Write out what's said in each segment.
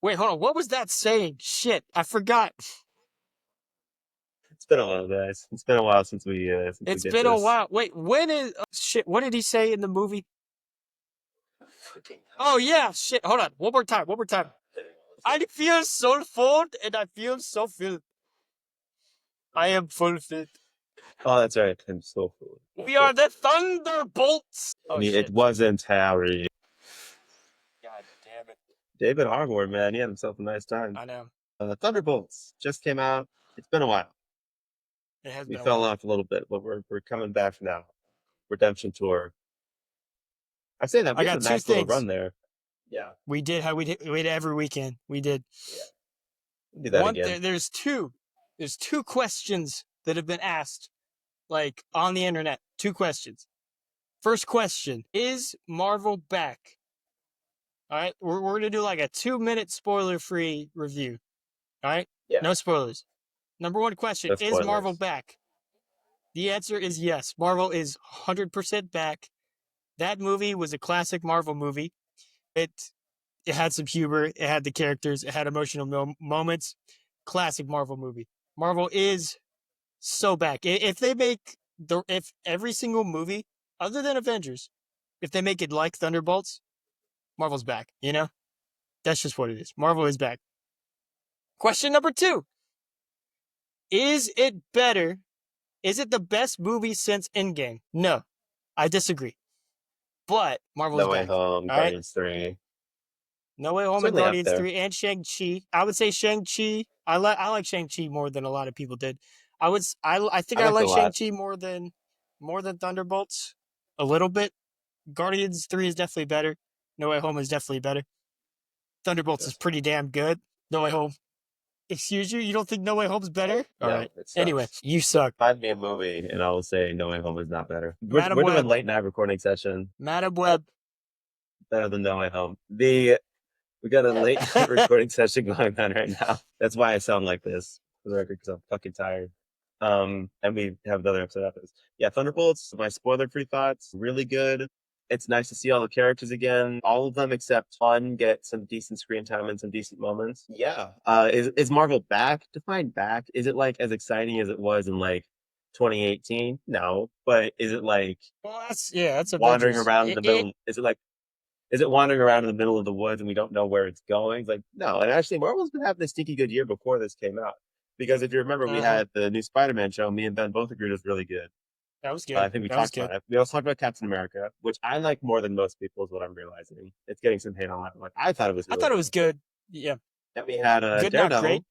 Wait, hold on. What was that saying? Shit, I forgot. It's been a while, guys. It's been a while since we It's did been a this. while. Wait, when is shit? What did he say in the movie? Oh yeah, shit. Hold on. One more time. One more time. I feel so full and I feel so filled. I am fulfilled. Oh, that's right. I'm so full. We are the Thunderbolts. I Oh mean, it shit. wasn't Harry. God damn it. David Harbour, man, he had himself a nice time. I know. Thunderbolts just came out. It's been a while. It has We been a fell while. off a little bit, but we're coming back now. Redemption tour. I say that I we had got a two nice little run things. there. Yeah, We did how we did every weekend. We did. yeah. Do that again. There's two questions that have been asked like on the internet. Two questions. First question, is Marvel back? All right, we're gonna do like a 2 minute spoiler free review. All right, Yeah, no spoilers. Number one question, no is Marvel spoilers. back? The answer is yes. Marvel is 100% back. That movie was a classic Marvel movie. It it had some humor, it had the characters, it had emotional moments. Classic Marvel movie. Marvel is so back. If they make if every single movie other than Avengers, if they make it like Thunderbolts, Marvel's back. You know, that's just what it is. Marvel is back. Question number two: is it better? Is it the best movie since Endgame? No, I disagree. But Marvel is No Way back. Home, All right. Guardians 3. No Way Home and Certainly up Guardians there. 3 and Shang-Chi. I would say Shang-Chi. I like Shang-Chi more than a lot of people did. I think I I liked it like a lot. Shang-Chi more than Thunderbolts a little bit. Guardians 3 is definitely better. No Way Home is definitely better. Thunderbolts is Yes. pretty damn good. No Way Home. Excuse you? You don't think No Way Home's better? All No, right. it Anyway, sucks. you suck. Find me a movie, and I will say No Way Home is not better. We're, Madam we're doing Web. late night recording session. Madam Web. Better than No Way Home. We got a late night recording session going on right now. That's why I sound like this, for the record, because I'm fucking tired. And we have another episode after this. Yeah, Thunderbolts, my spoiler-free thoughts, really good. It's nice to see all the characters again. All of them except one get some decent screen time and some decent moments. Yeah. Is Marvel back? Define back. Is it like as exciting as it was in like 2018? No. But is it like Well, that's wandering Avengers. around in It, the it middle? Is it wandering around in the middle of the woods and we don't know where it's going? It's like, no. And actually, Marvel's been having a stinky good year before this came out. Because if you remember, we uh-huh. had the new Spider-Man show. Me and Ben both agreed it was really good. That was I good. think we That was talked good. about it. We also talked about Captain America, which I like more than most people, is what I'm realizing. It's getting some hate on that. Like, I thought it was I really thought it good. was good. Yeah. Then we had Good, not great. Daredevil,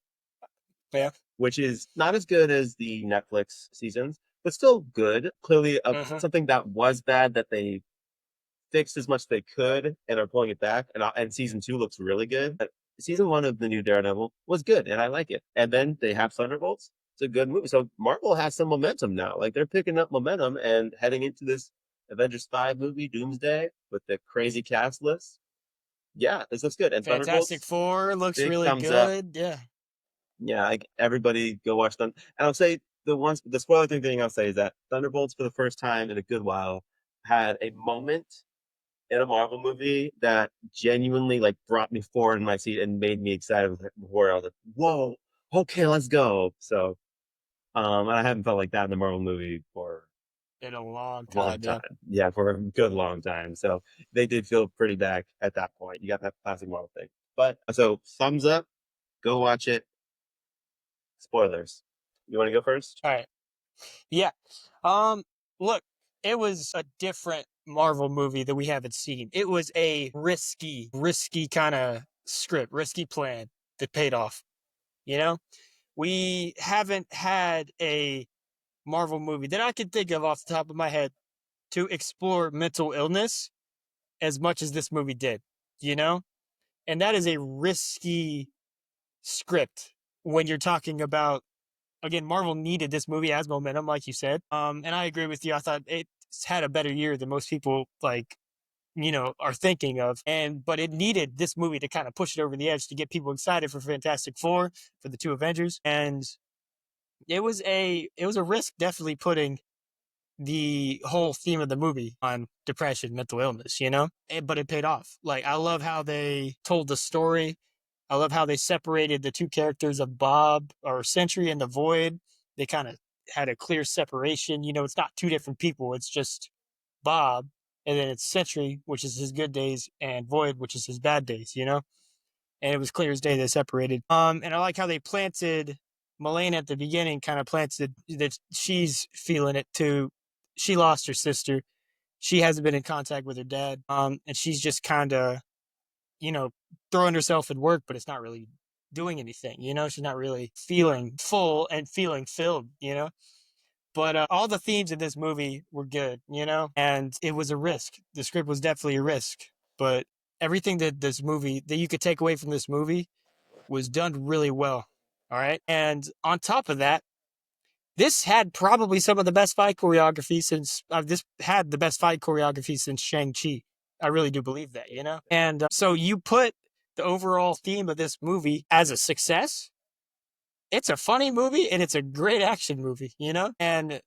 Yeah. which is not as good as the Netflix seasons, but still good. Clearly, Uh-huh. something that was bad that they fixed as much as they could and are pulling it back. And season two looks really good. But season one of the new Daredevil was good, and I like it. And then they have Thunderbolts. It's a good movie. So Marvel has some momentum now. Like they're picking up momentum and heading into this Avengers 5 movie, Doomsday, with the crazy cast list. Yeah, this looks good. And Fantastic Thunderbolts, Four looks big really thumbs up. good. Yeah. Yeah, like everybody go watch them. And I'll say the spoiler thing I'll say is that Thunderbolts for the first time in a good while had a moment in a Marvel movie that genuinely like brought me forward in my seat and made me excited before I was like, whoa, okay, let's go. So and I haven't felt like that in a Marvel movie for In a long a long time. time. Yeah. Yeah, for a good long time. So they did feel pretty back at that point. You got that classic Marvel thing. But so thumbs up, go watch it. Spoilers. You want to go first? All right. Yeah. Um, look, it was a different Marvel movie that we haven't seen. It was a risky kind of script, risky plan that paid off. You know, we haven't had a Marvel movie that I can think of off the top of my head to explore mental illness as much as this movie did, you know? And that is a risky script when you're talking about, again, Marvel needed this movie as momentum, like you said. And I agree with you. I thought it's had a better year than most people like, are thinking of. But it needed this movie to kind of push it over the edge to get people excited for Fantastic Four, for the two Avengers. And it was a risk definitely putting the whole theme of the movie on depression, mental illness, but it paid off. Like, I love how they told the story. I love how they separated the two characters of Bob or Sentry and the Void. They kind of had a clear separation. You know, it's not two different people. It's just Bob, and then it's Sentry, which is his good days, and Void, which is his bad days. You know, and it was clear as day they separated. And I like how they planted Malena at the beginning, kind of planted that she's feeling it too. She lost her sister. She hasn't been in contact with her dad. And she's just kind of, you know, throwing herself in work, but it's not really doing anything. You know, she's not really feeling full and feeling filled. You know, but all the themes in this movie were good, you know, and it was a risk. The script was definitely a risk, but everything that this movie that you could take away from this movie was done really well. All right, and on top of that, this had probably some of the best fight choreography since this had the best fight choreography since Shang-Chi. I really do believe that, you know. And so you put the overall theme of this movie as a success. It's a funny movie and it's a great action movie, you know? And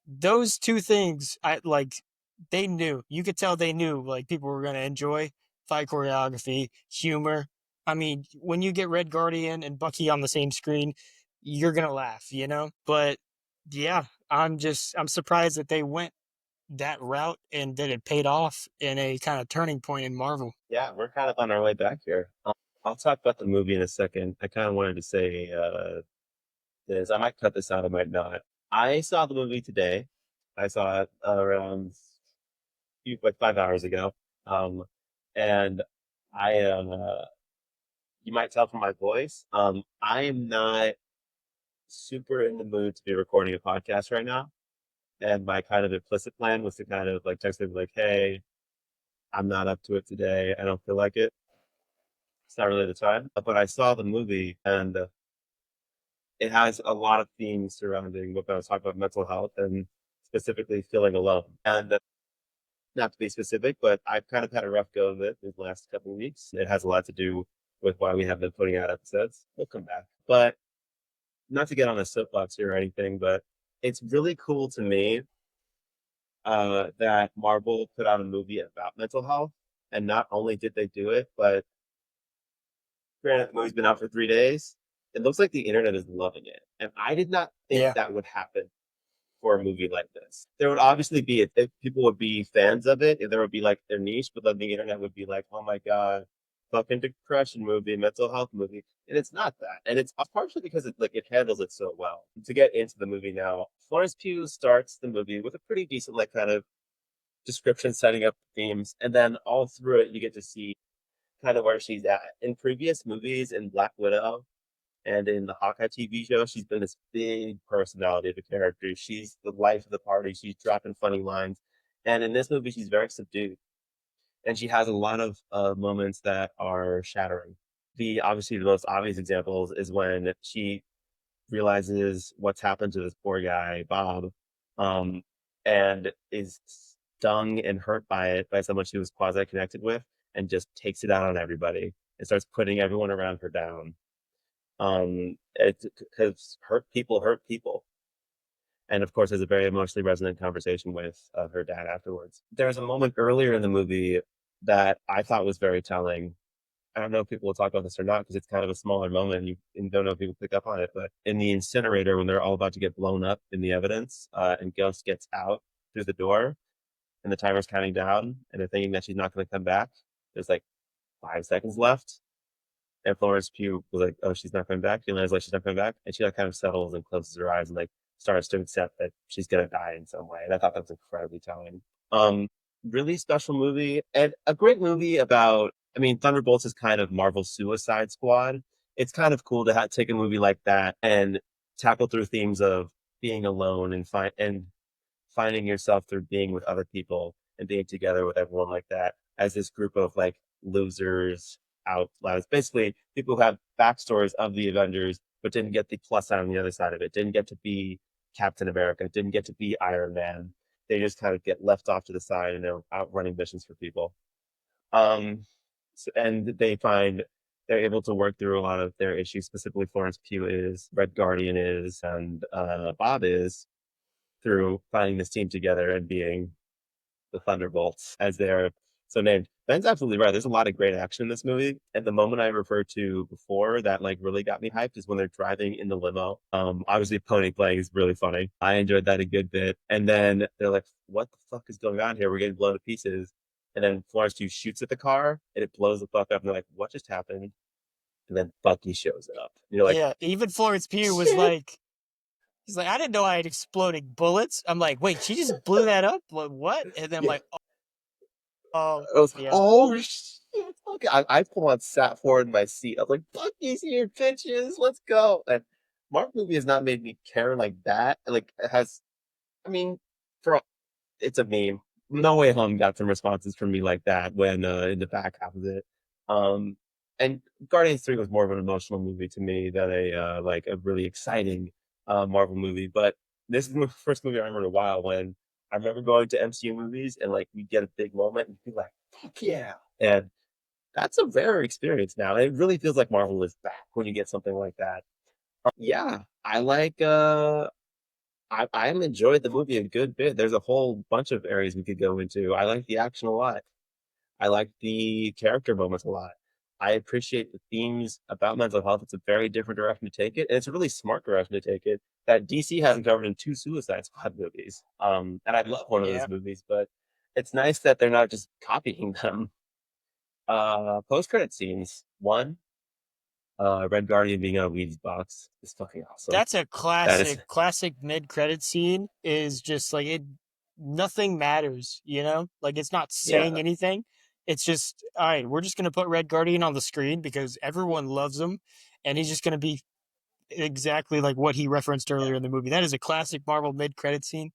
those two things I like they knew. You could tell they knew like people were gonna enjoy fight choreography, humor. I mean, when you get Red Guardian and Bucky on the same screen, you're gonna laugh, you know? But yeah, I'm surprised that they went that route and that it paid off in a kind of turning point in Marvel. Yeah, we're kind of on our way back here. I'll talk about the movie in a second. I kind of wanted to say this. I might cut this out, I might not. I saw the movie today. I saw it around like 5 hours ago. Um, and I am, you might tell from my voice, I am not super in the mood to be recording a podcast right now. And my kind of implicit plan was to kind of like text them like, hey, I'm not up to it today. I don't feel like it. It's not really the time. But I saw the movie and it has a lot of themes surrounding what I was talking about mental health and specifically feeling alone. And not to be specific, but I've kind of had a rough go of it these last couple of weeks. It has a lot to do with why we have been putting out episodes. We'll come back. But not to get on a soapbox here or anything, but it's really cool to me that Marvel put out a movie about mental health. And not only did they do it, but granted, the movie's been out for 3 days. It looks like the internet is loving it. And I did not think Yeah. that would happen for a movie like this. There would obviously be, if people would be fans of it, if there would be like their niche, but then the internet would be like, oh my God, fucking depression movie, mental health movie. And it's not that. And it's partially because it handles it so well. To get into the movie now, Florence Pugh starts the movie with a pretty decent, like, kind of description setting up themes. And then all through it, you get to see kind of where she's at. In previous movies, in Black Widow, and in the Hawkeye TV show, she's been this big personality of a character. She's the life of the party. She's dropping funny lines. And in this movie, she's very subdued. And she has a lot of moments that are shattering. Obviously the most obvious examples is when she realizes what's happened to this poor guy, Bob, um, and is stung and hurt by it by someone she was quasi connected with, and just takes it out on everybody and starts putting everyone around her down. It's because hurt people. And of course, there's a very emotionally resonant conversation with her dad afterwards. There's a moment earlier in the movie that I thought was very telling. I don't know if people will talk about this or not because it's kind of a smaller moment and don't know if people pick up on it. But in the incinerator, when they're all about to get blown up in the evidence, and Ghost gets out through the door and the timer's counting down and they're thinking that she's not going to come back, there's like 5 seconds left. And Florence Pugh was like, "Oh, she's not coming back." She realizes like she's not coming back, and she like kind of settles and closes her eyes and like starts to accept that she's gonna die in some way. And I thought that was incredibly telling. Really special movie and a great movie about. I mean, Thunderbolts is kind of Marvel's Suicide Squad. It's kind of cool to take a movie like that and tackle through themes of being alone and finding yourself through being with other people and being together with everyone like that as this group of like losers outliers. Basically, people who have backstories of the Avengers, but didn't get the plus sign on the other side of it, didn't get to be Captain America, didn't get to be Iron Man. They just kind of get left off to the side and they're out running missions for people. And they find they're able to work through a lot of their issues, specifically Florence Pugh is, Red Guardian is, and Bob is, through finding this team together and being the Thunderbolts as they're so named. Ben's absolutely right. There's a lot of great action in this movie. And the moment I referred to before that like really got me hyped is when they're driving in the limo. Obviously Pony playing is really funny. I enjoyed that a good bit. And then they're like, what the fuck is going on here? We're getting blown to pieces. And then Florence Pugh shoots at the car and it blows the fuck up. And they're like, what just happened? And then Bucky shows up. And you're like, Yeah, even Florence Pugh was shit. like, he's like, I didn't know I had exploding bullets. I'm like, wait, she just blew that up? What? And then I'm Yeah. like, oh, I was, yeah, oh shit. Okay. I full on sat forward in my seat. I was like, Bucky's here, bitches. Let's go. And Marvel movie has not made me care like that. Like it has, I mean, for it's a meme. No Way Home got some responses from me like that when in the back half of it. Um, and Guardians 3 was more of an emotional movie to me than a like a really exciting Marvel movie. But this is the first movie I remember in a while when I remember going to MCU movies and like we get a big moment and be like, fuck yeah. And that's a rare experience now. It really feels like Marvel is back when you get something like that. Yeah, I like I enjoyed the movie a good bit. There's a whole bunch of areas we could go into. I like the action a lot. I like the character moments a lot. I appreciate the themes about mental health. It's a very different direction to take it, and it's a really smart direction to take it that DC hasn't covered in two Suicide Squad movies. And I love one of those yeah. movies, but it's nice that they're not just copying them. Post-credit scenes. One, Red Guardian being on a Wheaties box is fucking awesome. That's a That is, classic mid credit scene is just like it, nothing matters, you know? Like it's not saying yeah, anything. It's just, all right, we're just going to put Red Guardian on the screen because everyone loves him and he's just going to be exactly like what he referenced yeah. earlier in the movie. That is a classic Marvel mid credit scene.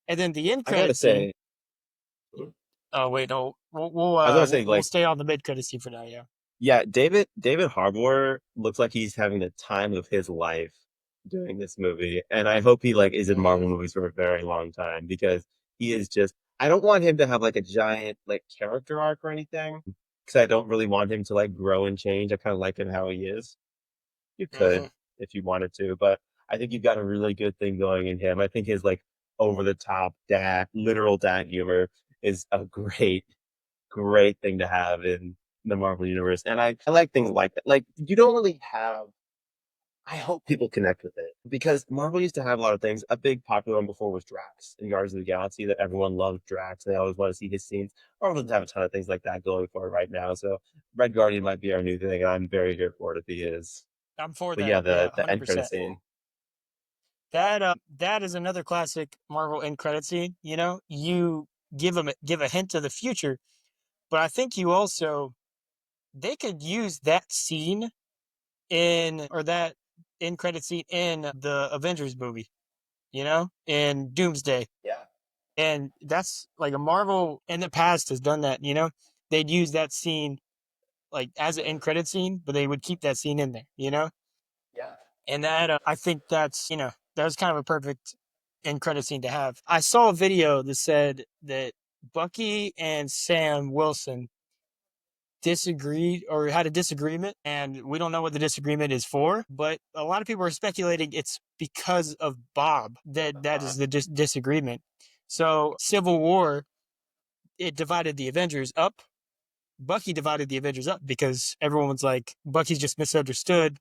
And then the end I gotta credit scene. say, Oh wait, no, I was gonna say, we'll like, stay on the mid credit scene for now. Yeah. yeah, David Harbour looks like he's having the time of his life doing this movie, and I hope he like is in Marvel Mm-hmm. movies for a very long time because he is just. I don't want him to have like a giant like character arc or anything because I don't really want him to like grow and change. I kind of like him how he is. You Mm-hmm. could if you wanted to, but I think you've got a really good thing going in him. I think his like over the top dad, literal dad humor is a great thing to have in the Marvel universe. And I like things like that. Like you don't really have I hope people connect with it because Marvel used to have a lot of things. A big popular one before was Drax in Guardians of the Galaxy that everyone loved Drax. They always want to see his scenes. Marvel doesn't have a ton of things like that going for it right now. So Red Guardian might be our new thing, and I'm very here for it if he is. I'm for But yeah, that. Yeah, the end credit 100%. scene. That is another classic Marvel end credit scene. You know, you give a hint of the future, but I think you also they could use that scene in or that end credit scene in the Avengers movie. You know, in Doomsday, Yeah. and that's like a Marvel in the past has done that. You know, they'd use that scene like as an end credit scene, but they would keep that scene in there. You know, Yeah. and that I think that's that was kind of a perfect end credit scene to have. I saw a video that said that Bucky and Sam Wilson disagreed or had a disagreement, and we don't know what the disagreement is for, but a lot of people are speculating it's because of Bob that Uh-huh. is the disagreement. So Civil War, it divided the Avengers up. Bucky divided the Avengers up because everyone was like, Bucky's just misunderstood.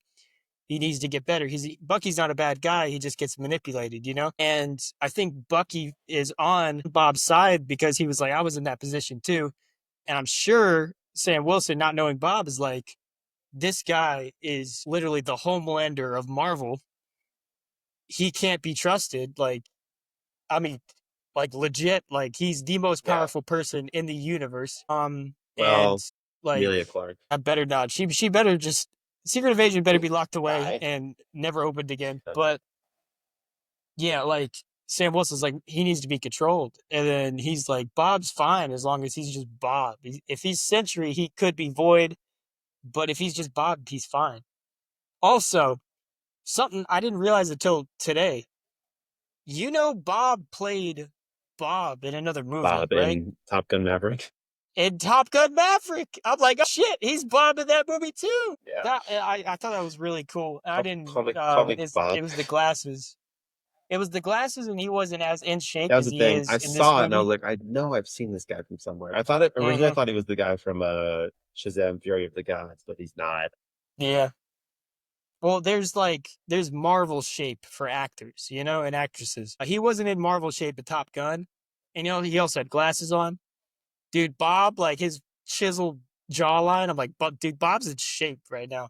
He needs to get better. Bucky's not a bad guy. He just gets manipulated, you know? And I think Bucky is on Bob's side because he was like, I was in that position too. And I'm sure Sam Wilson, not knowing Bob, is like, this guy is literally the Homelander of Marvel. He can't be trusted. Like, I mean, like legit, like he's the most Yeah. powerful person in the universe. And Well, like Amelia Clark I better not. She better just Secret Invasion better be locked away die. and never opened again. But yeah, like Sam Wilson's like he needs to be controlled, and then he's like Bob's fine as long as he's just Bob. If he's Sentry, he could be Void, but if he's just Bob, he's fine. Also, something I didn't realize until today. You know, Bob played Bob in another movie, Bob right? in Top Gun Maverick. In Top Gun Maverick. I'm like, oh shit, he's Bob in that movie too. Yeah. That I thought that was really cool. I didn't. Call me It Bob. was the glasses. It was the glasses, and he wasn't as in shape That was as the he thing. is I in this saw it and I was movie. like, I know I've seen this guy from somewhere. I thought it originally. I Hmm. thought he was the guy from Shazam: Fury of the Gods, but he's not. Yeah. Well, there's Marvel shape for actors, and actresses. He wasn't in Marvel shape at Top Gun, and he also had glasses on. Dude, Bob, like his chiseled jawline, I'm like, but dude, Bob's in shape right now,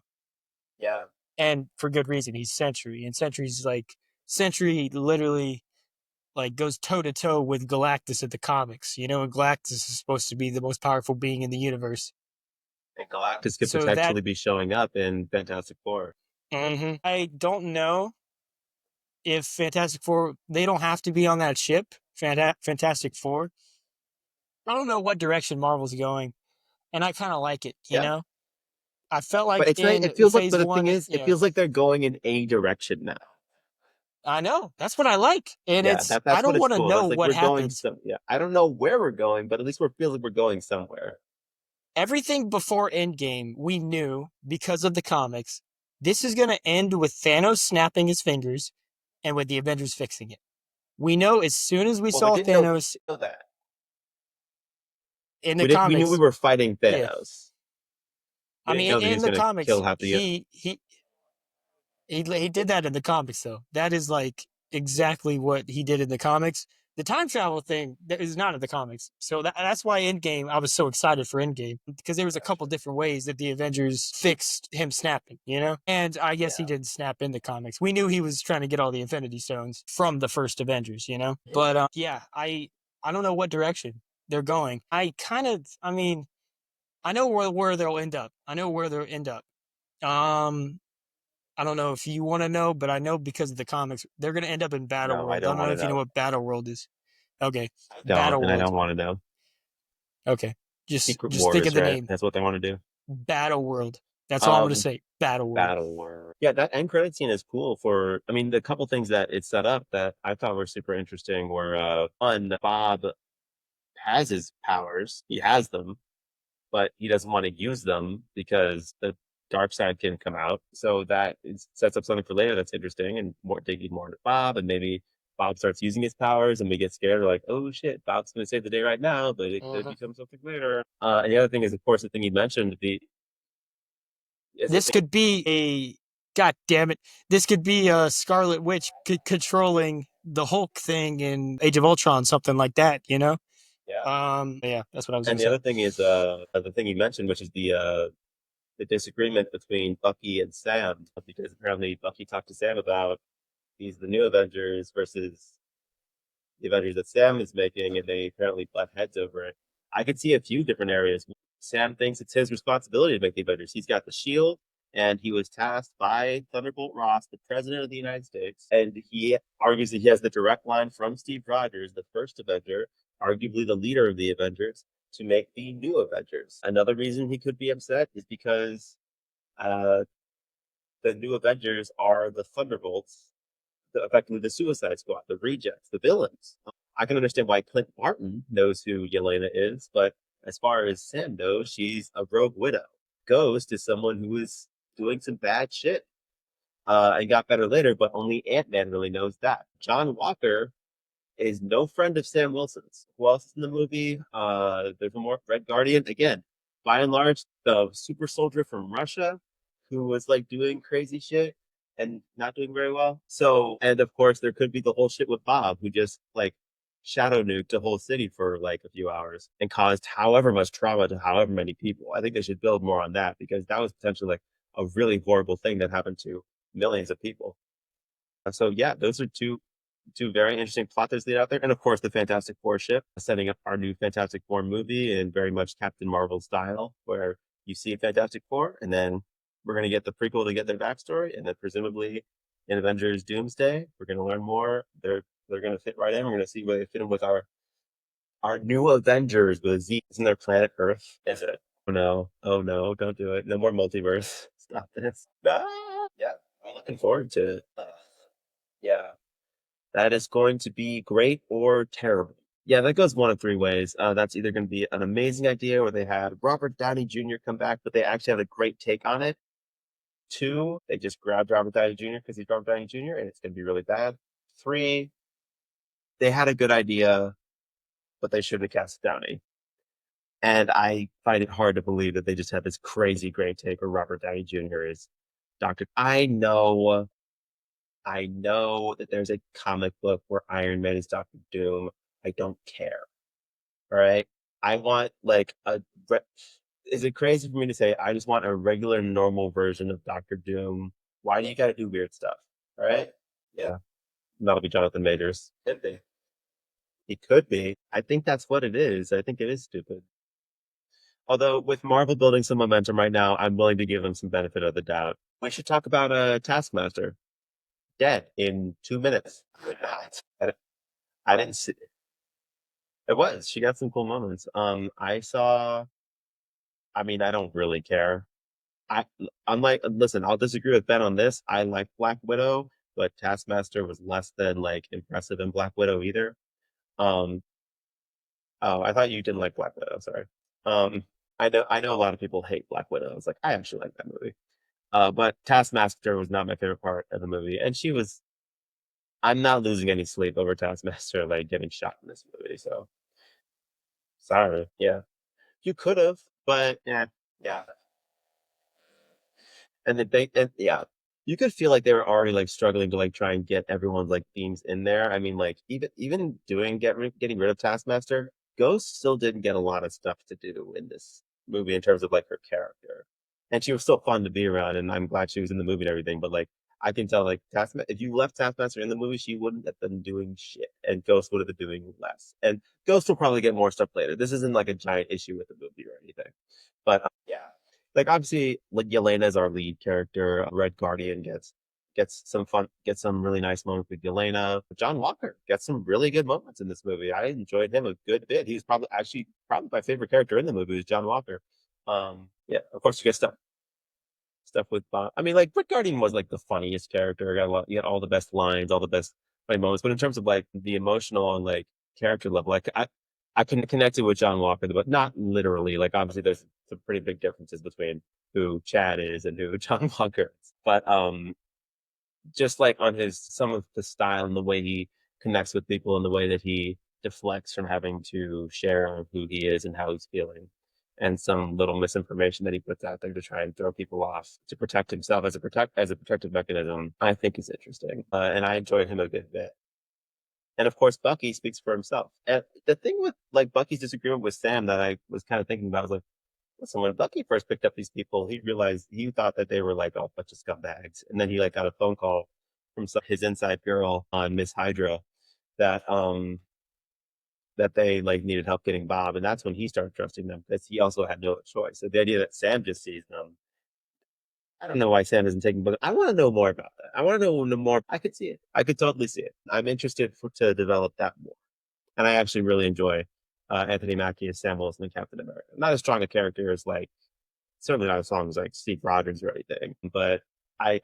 Yeah. and for good reason. He's Sentry, and Sentry literally like goes toe to toe with Galactus at the comics, and Galactus is supposed to be the most powerful being in the universe. And Galactus could So that potentially be showing up in Fantastic Four. I don't know if Fantastic Four they don't have to be on that ship. Fantastic Four. I don't know what direction Marvel's going, and I kind of like it. Yeah. I felt But like it's not, it in feels like, Phase but the thing One, is, it feels like they're going in a direction now. I know that's what I like, and Yeah, I that's what don't it's want to cool. know That's like what we're going happens. some. Yeah, I don't know where we're going, but at least we feel like we're going somewhere. Everything before Endgame, we knew because of the comics, this is going to end with Thanos snapping his fingers and with the Avengers fixing it. We know as soon as we Well, we saw didn't know Thanos that. in the We knew we comics, were fighting yeah. Thanos. We I didn't mean, know that he in was the going to comics, kill half the. he did that in the comics though. That is like exactly what he did in the comics. The time travel thing that is not in the comics, so that's why Endgame I was so excited for Endgame because there was a couple different ways that the Avengers fixed him snapping, and I guess he Yeah. didn't snap in the comics. We knew he was trying to get all the Infinity Stones from the first Avengers, Yeah. But yeah, I don't know what direction they're going. I mean, I know where they'll end up. I know where they'll end up. Um, I don't know if you want to know, but I know because of the comics, they're going to end up in Battle No, I World. I don't don't know want to if you know know. what Battle World is. Okay, I don't, Battle and I World. don't want to know. Okay, Secret just think of Wars, the right? name, That's what they want to do. Battle World. That's all I'm going to Um, say. Battle World. Battle War. Yeah, that end credit scene is cool for, I mean, the couple things that it set up that I thought were super interesting were, one, Bob has his powers. He has them, but he doesn't want to use them because the dark side can come out. So sets up something for later that's interesting and more digging more into Bob, and maybe Bob starts using his powers and we get scared. We're like, oh shit, Bob's going to save the day right now, but it could Mhm. become something later. And the other thing is, of course, the thing you mentioned, the is it This could be God damn it. This could be a Scarlet Witch controlling the Hulk thing in Age of Ultron, something like that. yeah. Yeah, that's what I was going And to the say. other thing is the thing you mentioned, which is the disagreement between Bucky and Sam, because apparently Bucky talked to Sam about these the new Avengers versus the Avengers that Sam is making, and they apparently butt heads over it. I could see a few different areas. Sam thinks it's his responsibility to make the Avengers. He's got the shield, and he was tasked by Thunderbolt Ross, the president of the United States, and he argues that he has the direct line from Steve Rogers, the first Avenger, arguably the leader of the Avengers, to make the new Avengers. Another reason he could be upset is because uh, the new Avengers are the Thunderbolts, effectively the Suicide Squad, the rejects, the villains. I can understand why Clint Barton knows who Yelena is, but as far as Sam knows, she's a rogue widow. Ghost is someone who is doing some bad shit and got better later, but only Ant-Man really knows that. John Walker is no friend of Sam Wilson's. Who else is in the movie? There's one more, Red Guardian. Again, by and large, the super soldier from Russia who was like doing crazy shit and not doing very well. So, and of course, there could be the whole shit with Bob, who just like shadow nuked a whole city for like a few hours and caused however much trauma to however many people. I think they should build more on that because that was potentially like a really horrible thing that happened to millions of people. So yeah, those are two very interesting plot threads out there, and of course the Fantastic Four ship, setting up our new Fantastic Four movie in very much Captain Marvel style, where you see Fantastic Four, and then we're gonna get the prequel to get their backstory, and then presumably in Avengers Doomsday, we're gonna learn more. They're gonna fit right in. We're gonna see where they fit in with our new Avengers with Z. Isn't their planet Earth? Is it? Oh no, don't do it. No more multiverse. Stop this. Ah! Yeah, I'm looking forward to it. Yeah. That is going to be great or terrible. Yeah, that goes one of three ways. That's either going to be an amazing idea where they had Robert Downey Jr. come back, but they actually have a great take on it. Two, they just grabbed Robert Downey Jr. because he's Robert Downey Jr. and it's going to be really bad. Three, they had a good idea, but they should have cast Downey. And I find it hard to believe that they just had this crazy great take where Robert Downey Jr. is Doctor. I know that there's a comic book where Iron Man is Doctor Doom. I don't care. All right. I want like is it crazy for me to say I just want a regular, normal version of Doctor Doom? Why do you gotta do weird stuff? All right. Yeah. That'll be Jonathan Majors. Could be. He could be. I think that's what it is. I think it is stupid. Although with Marvel building some momentum right now, I'm willing to give them some benefit of the doubt. We should talk about Taskmaster. Dead in 2 minutes. I didn't see it was. She got some cool moments. I saw I mean, I don't really care. I unlike listen, I'll disagree with Ben on this. I like Black Widow, but Taskmaster was less than like impressive in Black Widow either. Um oh, I thought you didn't like Black Widow, sorry. Um I know a lot of people hate Black Widow. It's like I actually like that movie. But Taskmaster was not my favorite part of the movie. And I'm not losing any sleep over Taskmaster like getting shot in this movie. So sorry. Yeah. You could have, but yeah. Yeah. And yeah, you could feel like they were already like struggling to like try and get everyone's like themes in there. I mean, like even doing getting rid of Taskmaster, Ghost still didn't get a lot of stuff to do in this movie in terms of like her character, and she was still fun to be around, and I'm glad she was in the movie and everything. But like I can tell, like Taskmaster, if you left Taskmaster in the movie, she wouldn't have been doing shit, and Ghost would have been doing less. And Ghost will probably get more stuff later. This isn't like a giant issue with the movie or anything, but yeah. Like obviously, like Yelena is our lead character. Red Guardian gets some really nice moments with Yelena. John Walker gets some really good moments in this movie. I enjoyed him a good bit. He's probably my favorite character in the movie is John Walker. Yeah, of course you get stuff with Bob. I mean, like Red Guardian was like the funniest character. Got a lot, you got all the best lines, all the best funny moments. But in terms of like the emotional and like character level, like I couldn't connect it with John Walker, but not literally. Like obviously, there's some pretty big differences between who Chad is and who John Walker is. But just like on his some of the style and the way he connects with people and the way that he deflects from having to share who he is and how he's feeling and some little misinformation that he puts out there to try and throw people off to protect himself as a protective mechanism, I think is interesting. And I enjoyed him a good bit. And of course, Bucky speaks for himself. And the thing with like Bucky's disagreement with Sam that I was kind of thinking about was like, listen, when Bucky first picked up these people, he thought that they were like a bunch of scumbags, and then he like got a phone call from his inside girl on Miss Hydra that that they like needed help getting Bob, and that's when he started trusting them because he also had no other choice. So the idea that Sam just sees them, I don't know why Sam isn't taking book. I want to know more about that. I want to know more. I could see it. I could totally see it. I'm interested to develop that more, and I actually really enjoy Anthony Mackie as Sam Wilson and Captain America. Not as strong a character as like certainly not as strong as like Steve Rogers or anything, but I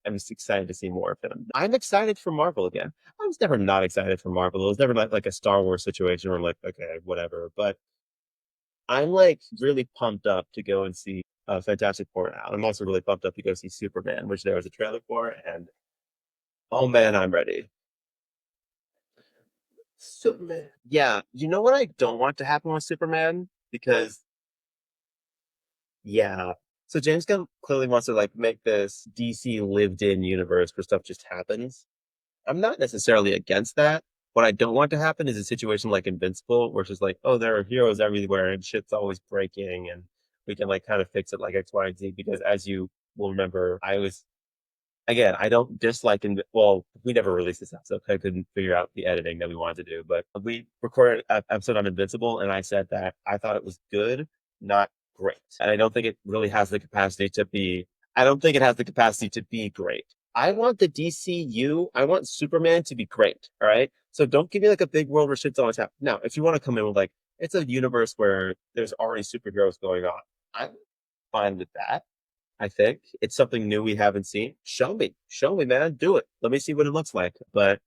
am just excited to see more of him. I'm excited for Marvel again. I was never not excited for Marvel. It was never like a Star Wars situation where I'm like, okay, whatever. But I'm like really pumped up to go and see Fantastic Four now. I'm also really pumped up to go see Superman, which there was a trailer for, and oh man, I'm ready. Superman. Yeah, you know what I don't want to happen with Superman? Because yeah. So James Gunn clearly wants to like make this DC lived in universe where stuff just happens. I'm not necessarily against that. What I don't want to happen is a situation like Invincible, where it's just like, oh, there are heroes everywhere and shit's always breaking and we can like kind of fix it like X, Y, and Z. Because as you will remember, again, I don't dislike well, we never released this episode. I couldn't figure out the editing that we wanted to do, but we recorded an episode on Invincible, and I said that I thought it was good, not great, and I don't think it really has the capacity to be. I don't think it has the capacity to be great. I want the DCU. I want Superman to be great. All right, so don't give me like a big world where shit's always happening. Now, if you want to come in with like it's a universe where there's already superheroes going on, I'm fine with that. I think it's something new we haven't seen. Show me, man, do it. Let me see what it looks like. But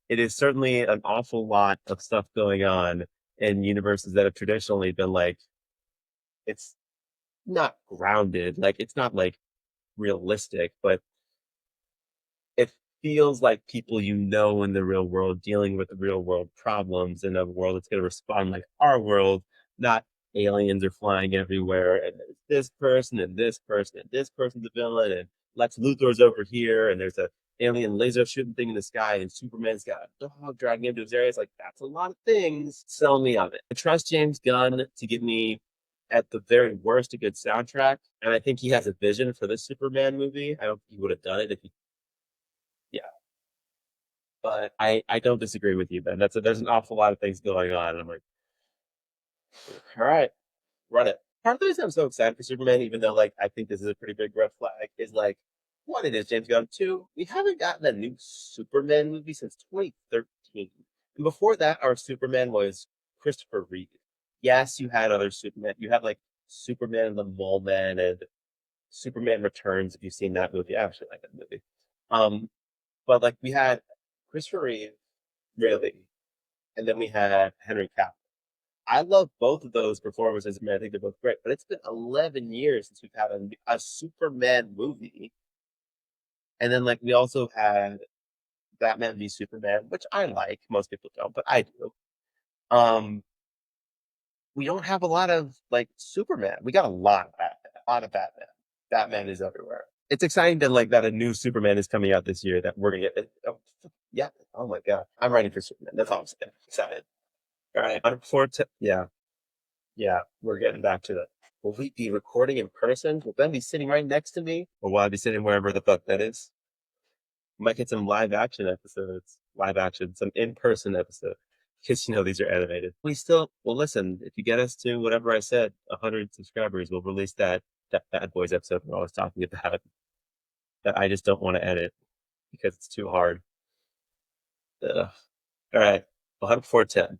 it is certainly an awful lot of stuff going on in universes that have traditionally been like, it's not grounded, like it's not like realistic, but it feels like people you know in the real world dealing with the real world problems in a world that's going to respond like our world, not aliens are flying everywhere and there's this person and this person and this person's a villain and Lex Luthor's over here and there's a alien laser shooting thing in the sky and Superman's got a dog dragging him to his area. It's like that's a lot of things. Sell me on it. I trust James Gunn to give me at the very worst a good soundtrack. And I think he has a vision for this Superman movie. I don't think he would have done it if he yeah. But I don't disagree with you, Ben. There's an awful lot of things going on. And I'm like, all right, run it. Part of the reason I'm so excited for Superman, even though like I think this is a pretty big red flag, is like one, it is James Gunn. Two, we haven't gotten a new Superman movie since 2013. And before that, our Superman was Christopher Reeve. Yes, you had other Superman. You had like Superman and the Mole Man and Superman Returns, if you've seen that movie. I actually like that movie. Um, but like we had Christopher Reeve, really, and then we had Henry Cavill. I love both of those performances. I mean, I think they're both great, but it's been 11 years since we've had a Superman movie. And then, like, we also had Batman v Superman, which I like. Most people don't, but I do. Um, we don't have a lot of like Superman. We got a lot of Batman, a lot of Batman. Batman is everywhere. It's exciting that like that a new Superman is coming out this year that we're gonna get. Oh, yeah. Oh my god, I'm ready for Superman. That's all I'm saying. Excited. All right. Yeah. Yeah, we're getting back to that. Will we be recording in person? Will Ben be sitting right next to me? Or will I be sitting wherever the fuck that is? We might get some live action episodes. Live action, some in person episode. Because you know these are animated. Well listen, if you get us to whatever I said, 100 subscribers, we'll release that Bad Boys episode we're always talking about that I just don't want to edit because it's too hard. Ugh. All right. 100 before 10.